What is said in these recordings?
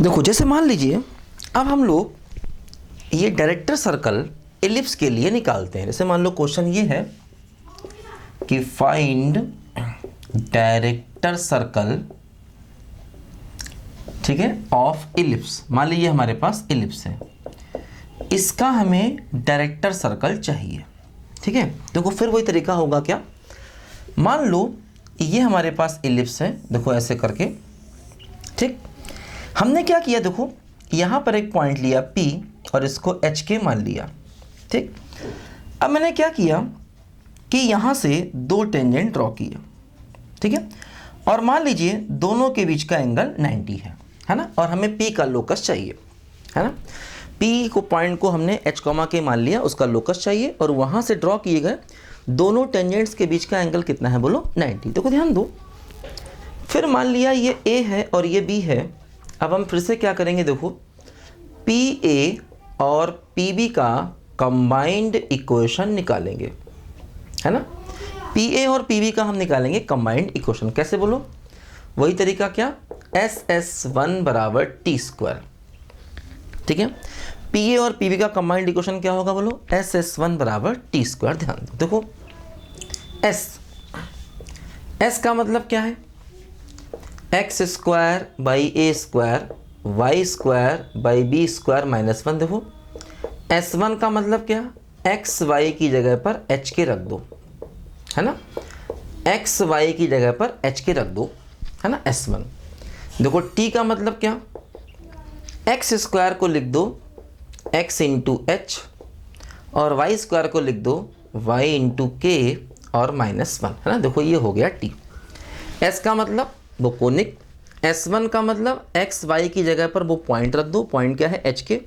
देखो जैसे मान लीजिए अब हम लोग ये डायरेक्टर सर्कल एलिप्स के लिए निकालते हैं। जैसे मान लो क्वेश्चन ये है कि फाइंड डायरेक्टर सर्कल, ठीक है, ऑफ एलिप्स। मान लीजिए हमारे पास एलिप्स है, इसका हमें डायरेक्टर सर्कल चाहिए, ठीक है। देखो फिर वही तरीका होगा क्या, मान लो ये हमारे पास एलिप्स है, देखो ऐसे करके, ठीक। हमने क्या किया, देखो यहाँ पर एक पॉइंट लिया P और इसको एच के मान लिया, ठीक। अब मैंने क्या किया कि यहाँ से दो टेंजेंट ड्रॉ किया, ठीक है, और मान लीजिए दोनों के बीच का एंगल 90 है ना, और हमें P का लोकस चाहिए, है ना। P को पॉइंट को हमने H कॉमा के मान लिया, उसका लोकस चाहिए, और वहाँ से ड्रॉ किए गए दोनों टेंजेंट्स के बीच का एंगल कितना है, बोलो 90। देखो ध्यान दो, फिर मान लिया ये A है और ये B है। अब हम फिर से क्या करेंगे, देखो PA और PB का कंबाइंड इक्वेशन निकालेंगे, है ना। PA और PB का हम निकालेंगे कंबाइंड इक्वेशन, कैसे बोलो, वही तरीका क्या, SS1 बराबर टी स्क्वायर, ठीक है। PA और PB का कंबाइंड इक्वेशन क्या होगा, बोलो SS1 बराबर टी स्क्वायर। ध्यान दो, देखो S का मतलब क्या है, x square by a square y square by b square minus 1। देखो S1 का मतलब क्या, एक्स वाई की जगह पर एच के रख दो, है ना, एक्स वाई की जगह पर एच के रख दो, है ना, S1। देखो T का मतलब क्या, एक्स स्क्वायर को लिख दो x इंटू एच और वाई स्क्वायर को लिख दो y इंटू के और माइनस 1, है ना। देखो ये हो गया T। S का मतलब वो कोनिक, S1 का मतलब एक्स वाई की जगह पर वो पॉइंट रख दो, पॉइंट क्या है एच के,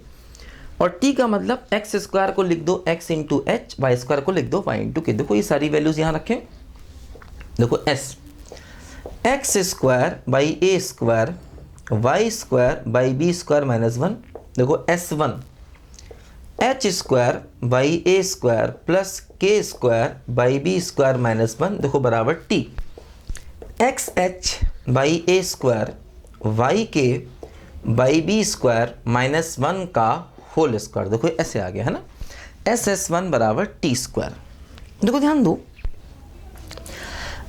और T का मतलब एक्स स्क्वायर को लिख दो x into h, y square को लिख दो y इंटू के। देखो ये सारी वैल्यूज यहाँ रखें, देखो S x square by a square y square by b square minus 1। देखो S1 h square by a square plus k square by b square minus 1, देखो बराबर T x h by a square y k by b square minus 1 का whole square. देखो ऐसे आ गया, है ना, SS1 बराबर टी स्क्वायर। देखो ध्यान दो,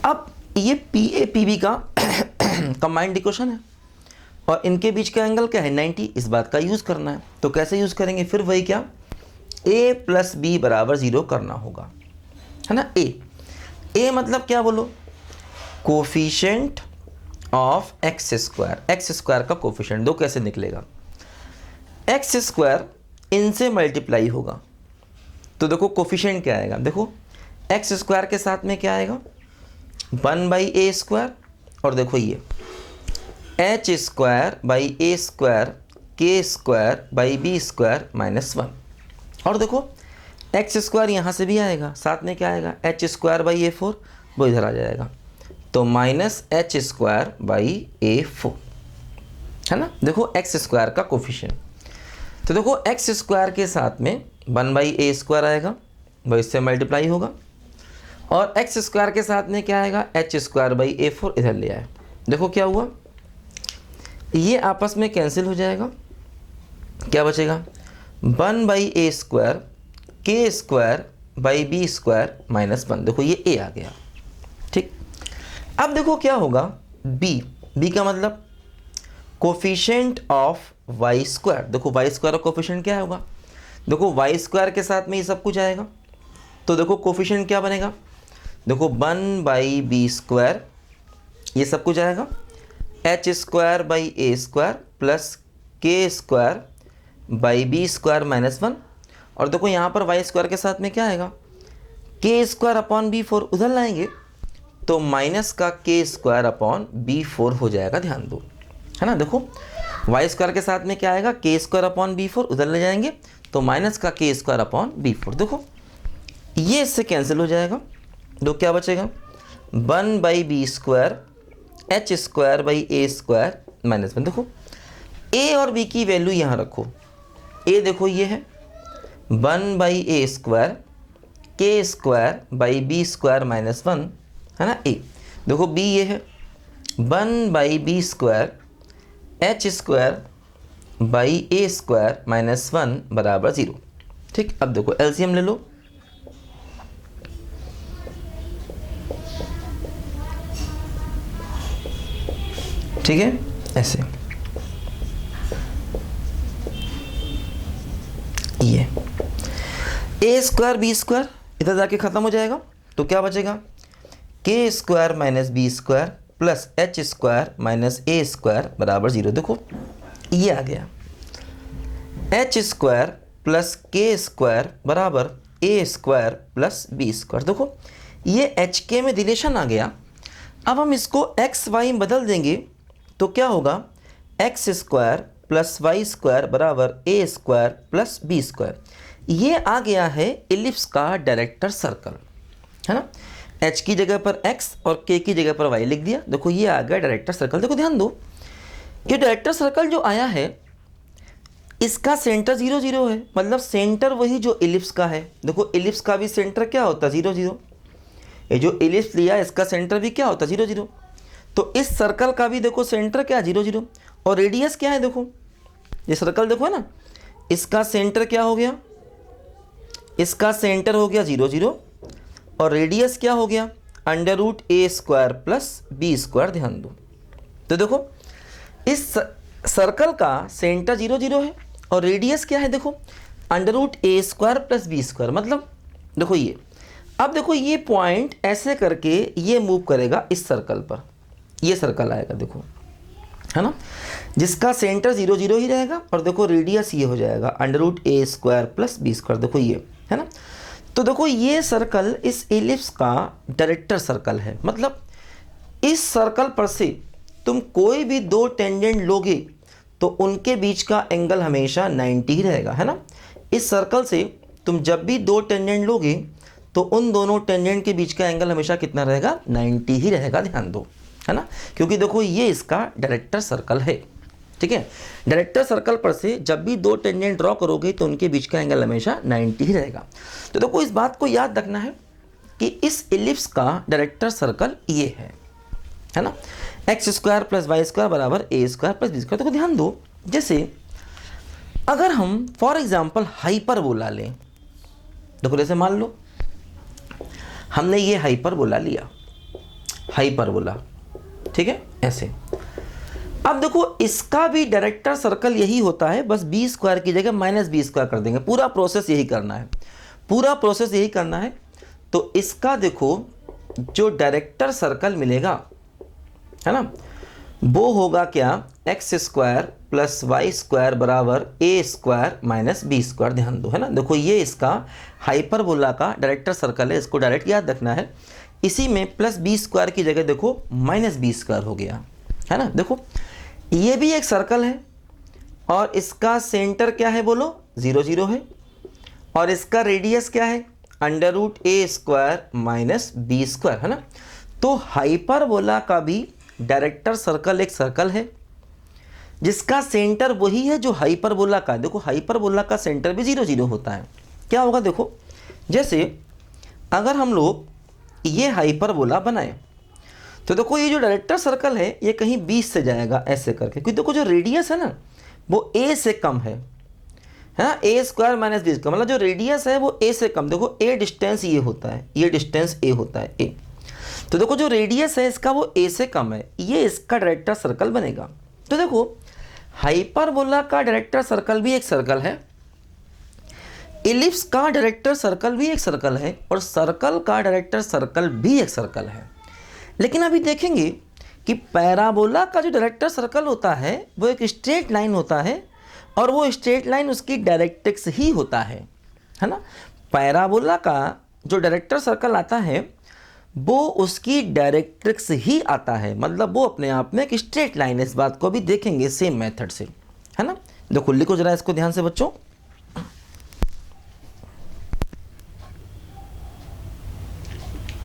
अब ये PA PB का कंबाइंड इक्वेशन है और इनके बीच का एंगल क्या है 90, इस बात का यूज़ करना है। तो कैसे यूज़ करेंगे, फिर वही क्या, A प्लस बी बराबर 0 करना होगा, है ना। A मतलब क्या बोलो, coefficient of x square, x square का कोफिशिएंट। दो कैसे निकलेगा, एक्स स्क्वायर इनसे मल्टीप्लाई होगा, तो देखो कोफिशिएंट क्या आएगा, देखो एक्स स्क्वायर के साथ में क्या आएगा 1 बाई ए स्क्वायर, और देखो ये h square by a square k square by b square minus 1, और देखो एक्स स्क्वायर यहाँ से भी आएगा, साथ में क्या आएगा एच स्क्वायर बाई A4, वो इधर आ जाएगा, तो minus H square by A4, है ना। देखो एक्स स्क्वायर का कोफिशिएंट, तो देखो एक्स स्क्वायर के साथ में 1 बाई ए स्क्वायर आएगा, वो इससे मल्टीप्लाई होगा, और एक्स स्क्वायर के साथ में क्या आएगा एच स्क्वायर बाई A4, इधर ले आए। देखो क्या हुआ, ये आपस में कैंसिल हो जाएगा, क्या बचेगा 1 by a square k square by b square minus 1। देखो ये A आ गया, ठीक। अब देखो क्या होगा B का मतलब कोफिशिएंट ऑफ वाई स्क्वायर। देखो वाई स्क्वायर का कोफिशिएंट क्या होगा, देखो वाई स्क्वायर के साथ में ये सब कुछ आएगा, तो देखो कोफिशिएंट क्या बनेगा, देखो 1 बाई बी स्क्वायर, ये सब कुछ आएगा h square by a square plus k square by b square minus 1, और देखो यहाँ पर वाई स्क्वायर के साथ में क्या आएगा के स्क्वायर अपॉन B4, उधर लाएंगे तो माइनस का के स्क्वायर अपॉन B4 हो जाएगा, ध्यान दो, है ना। देखो वाई स्क्वायर के साथ में क्या आएगा के स्क्वायर अपॉन B4, उधर ले जाएंगे तो माइनस का के स्क्वायर अपॉन B4। देखो ये इससे कैंसिल हो जाएगा, तो क्या बचेगा 1 by b square h square by a square minus 1। देखो A और B की वैल्यू यहाँ रखो, A देखो ये है 1 by a square k square by b square minus 1, है ना। A देखो B ये है 1 by b square h square by a square minus 1 बराबर 0। ठीक, अब देखो एलसीएम ले लो। ठीक है, ऐसे ये ए स्क्वायर बी स्क्वायर इधर जाके खत्म हो जाएगा, तो क्या बचेगा, k square minus b square plus h square minus a square बराबर 0। देखो ये आ गया, h square plus k square बराबर a square plus b square. देखो ये एच के में रिलेशन आ गया। अब हम इसको एक्स वाई में बदल देंगे तो क्या होगा, x square plus y square बराबर a square plus b square. ये आ गया है इलिप्स का डायरेक्टर सर्कल, है ना। एच की जगह पर एक्स और के की जगह पर वाई लिख दिया। देखो ये आ गया डायरेक्टर सर्कल। देखो ध्यान दो, ये डायरेक्टर सर्कल जो आया है इसका सेंटर 0 0 है, मतलब सेंटर वही जो इलिप्स का है। देखो इलिप्स का भी सेंटर क्या होता है, 0 0। ये जो इलिप्स लिया इसका सेंटर भी क्या होता है, 0 0। तो इस सर्कल का भी देखो सेंटर क्या, 0 0। और रेडियस क्या है, देखो ये सर्कल देखो है ना, इसका सेंटर क्या हो गया, इसका सेंटर हो गया 0 0 और रेडियस क्या हो गया, अंडर रूट ए स्क्वायर प्लस बी स्क्वायर। ध्यान दो, तो देखो इस सर्कल का सेंटर 0 0 है और रेडियस क्या है, देखो अंडर रूट ए स्क्वायर प्लस बी स्क्वायर। मतलब देखो ये, अब देखो ये पॉइंट ऐसे करके ये मूव करेगा इस सर्कल पर, ये सर्कल आएगा देखो, है ना, जिसका सेंटर 0 0 ही रहेगा और देखो रेडियस ये हो जाएगा अंडर रूट ए स्क्वायर प्लस बी स्क्वायर। देखो ये है ना, तो देखो ये सर्कल इस इलिप्स का डायरेक्टर सर्कल है। मतलब इस सर्कल पर से तुम कोई भी दो टेंजेंट लोगे तो उनके बीच का एंगल हमेशा 90 ही रहेगा, है ना। इस सर्कल से तुम जब भी दो टेंजेंट लोगे तो उन दोनों टेंजेंट के बीच का एंगल हमेशा कितना रहेगा, 90 ही रहेगा। ध्यान दो, है ना, क्योंकि देखो ये इसका डायरेक्टर सर्कल है। ठीक है, डायरेक्टर सर्कल पर से जब भी दो टेंजेंट ड्रॉ करोगे तो उनके बीच का एंगल हमेशा 90 ही रहेगा। तो देखो इस बात को याद रखना है कि इस इलिप्स का डायरेक्टर सर्कल ये है ना, x square plus y square बराबर a square plus b square. देखो ध्यान दो, जैसे अगर हम फॉर एग्जाम्पल हाइपरबोला लें, देखो जैसे मान लो हमने ये हाइपरबोला लिया, हाइपरबोला, ठीक है, ऐसे। अब देखो इसका भी डायरेक्टर सर्कल यही होता है, बस बी स्क्वायर की जगह माइनस बी स्क्वायर कर देंगे। पूरा प्रोसेस यही करना है, पूरा प्रोसेस यही करना है। तो इसका देखो जो डायरेक्टर सर्कल मिलेगा, है ना, वो होगा क्या, x square plus y square बराबर a square minus b square. ध्यान दो, है ना, देखो ये इसका हाइपरबोला का डायरेक्टर सर्कल है, इसको डायरेक्ट याद रखना है। इसी में प्लस बी स्क्वायर की जगह देखो माइनस बी स्क्वायर हो गया, है ना। देखो ये भी एक सर्कल है और इसका सेंटर क्या है, बोलो 0 0 है और इसका रेडियस क्या है, अंडर रूट ए स्क्वायर माइनस बी स्क्वायर, है ना। तो हाइपरबोला का भी डायरेक्टर सर्कल एक सर्कल है जिसका सेंटर वही है जो हाइपरबोला का। देखो हाइपरबोला का सेंटर भी 0 0 होता है। क्या होगा, देखो जैसे अगर हम लोग ये हाइपरबोला बनाए तो देखो ये जो डायरेक्टर सर्कल है ये कहीं 20 से जाएगा ऐसे करके, क्योंकि देखो जो रेडियस है ना वो ए से कम है ना, ए स्क्वायर माइनस बी स्क्वायर, मतलब जो रेडियस है वो ए से कम। देखो ए डिस्टेंस ये होता है, ये डिस्टेंस ए होता है ए, तो देखो जो रेडियस है इसका वो ए से कम है, ये इसका डायरेक्टर सर्कल बनेगा। तो देखो हाइपरबोला का डायरेक्टर सर्कल भी एक सर्कल है, इलिप्स का डायरेक्टर सर्कल भी एक सर्कल है और सर्कल का डायरेक्टर सर्कल भी एक सर्कल है। लेकिन अभी देखेंगे कि पैराबोला का जो डायरेक्टर सर्कल होता है वो एक स्ट्रेट लाइन होता है और वो स्ट्रेट लाइन उसकी डायरेक्ट्रिक्स ही होता है ना। पैराबोला का जो डायरेक्टर सर्कल आता है वो उसकी डायरेक्ट्रिक्स ही आता है, मतलब वो अपने आप में एक स्ट्रेट लाइन है। इस बात को भी देखेंगे सेम मेथड से, है ना। देखो लिखो जरा इसको ध्यान से बच्चों।